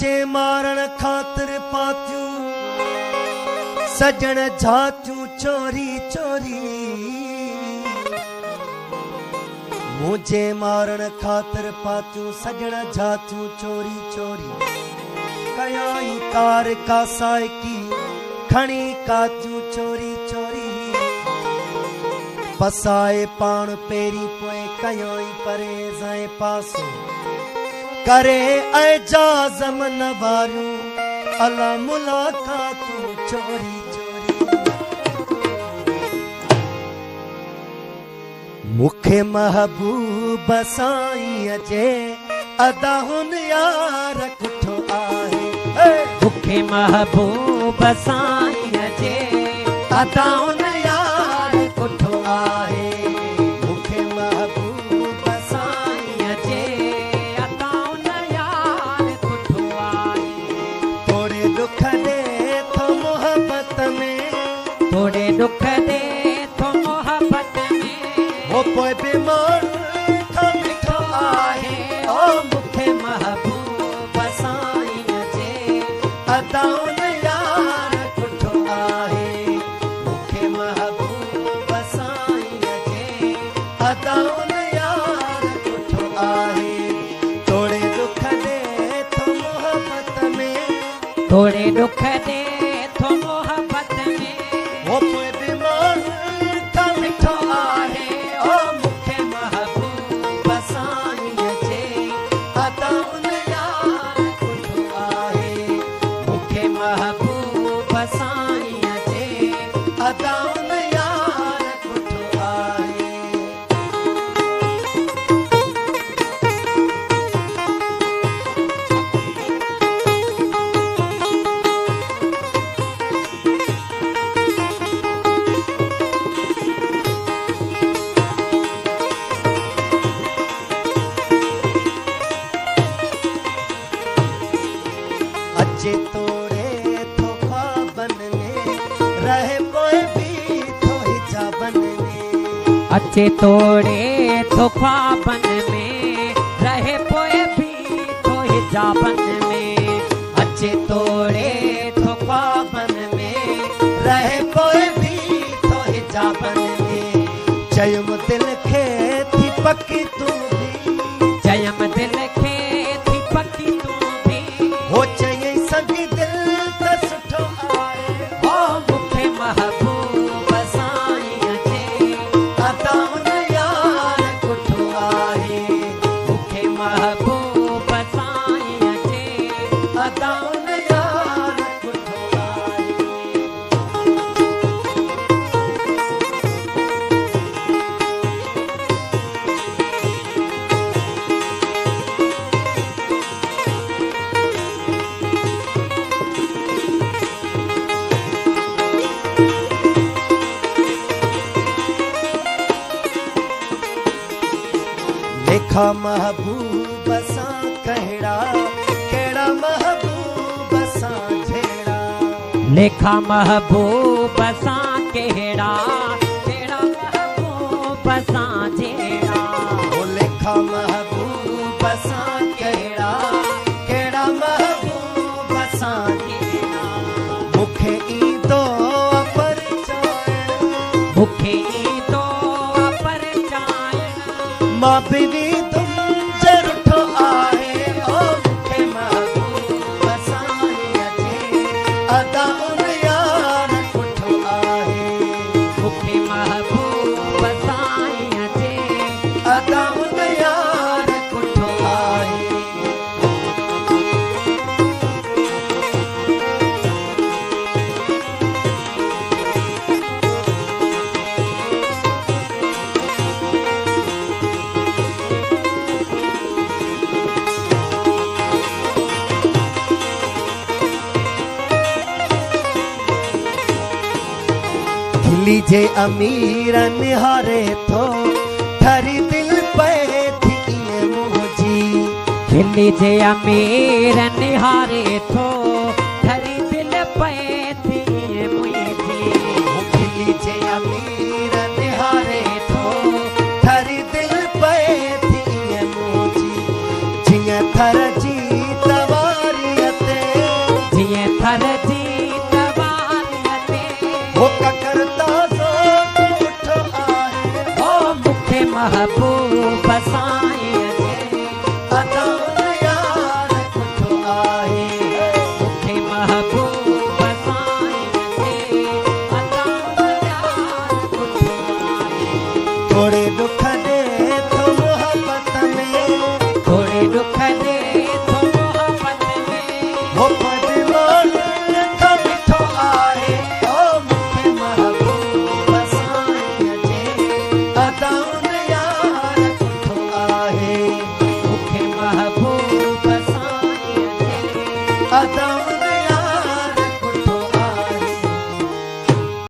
मुझे मारण खातिर पात्यू सजन झात्यू चोरी चोरी। मुझे मारण खातिर पात्यू सजन झात्यू चोरी चोरी। कयाई कार का सायकी खणी कात्यू चोरी चोरी। पसाए पाण पेरी पोए कयाई परे जाए पासो करे एजाज़म नवारू अला मुलाकातू चोरी चोरी। मुखे महबूब साईं जे अदा हुन यार कुठो आहे। मुखे महबूब साईं जे अदा हुन यार कुठो आहे। मुखे महबूब साईं जे अदा हुन यार कुठो आहे। थोड़े दुख दे थो मोहब्बत में, थोड़े दुख दे थो मोहब्बत में। वो पोइ बीमार था मिठो आहे। ओ मुखे महबूब साईं जे अदा हुन यार कुठो आहे। मुखे महबूब साईं जे अदा हुन यार कुठो आहे। थोड़े दुख दे थो मोहब्बत में, थोड़े दुख दे थो मोहब्बत में। वो पोइ बीमार था मिठो आहे। ओ मुखे महबूब साईं जे अदा हुन यार कुठो आहे। मुखे महबूब साईं जे अदा हुन यार कुठो आहे। अचे तोड़े थो ख्वाबन में रहे पोइ भी थो हिजाबन में। अचे तोड़े थो ख्वाबन में रहे पोए भी थो हिजाबन में। अचे तोड़े थो ख्वाबन में रहे पोइ भी थो हिजाबन में। चयुम दिल खे थी पकी तूं भी, जयम दिल खे थी पकी तूं भी। हो चयई संगी दिल त सुठो आहे। ओ मुखे महबूब साईं जे अदा हुन यार कुठो आहे। मुखे महबूब साईं जे अदा हुन यार कुठो आहे। लेखा महबूब सां कहिड़ा कहिड़ा महबूब सां झेड़ा। लेखा महबूब सां कहिड़ा कहिड़ा महबूब सां जहिड़ा। ओ लेखा महबूब सां कहिड़ा कहिड़ा महबूब सां जहिड़ा। मूंखे ईंदो परिचाइण, मुखे ईंदो परचाइण। मां बीवी तुम जरुठो आहे। ओ मूंखे महबूब साईं जे अदा हुन यार कुठो आहे। मुखे महबूब साईं जे अदा हुन यार कुठो आहे। दिल्ली जे अमीर निहारे थो थारी दिल पे थी ईअं मुंहिंजी। दिल्ली जे अमीर निहारे थो थारी दिल पे थी मुंहिंजी। दिल्ली जे अमीर निहारे थो थारी दिल पे थी ईअं मुंहिंजी। जीअं थर जी तवारीअ महबूब साईं जे अदाउन यार कुठो आहे मूंखे महबूब साईं जे अदाउन यार कुठो आहे थोड़े दुख दे थो मोहब्बत में थोड़े दुख दे थो मोहब्बत में हो पदलोल तो मिठो आहे ओ मूंखे महबूब साईं जे अदाउन यार कुठो आहे मूंखे महबूब साईं जे अदाउन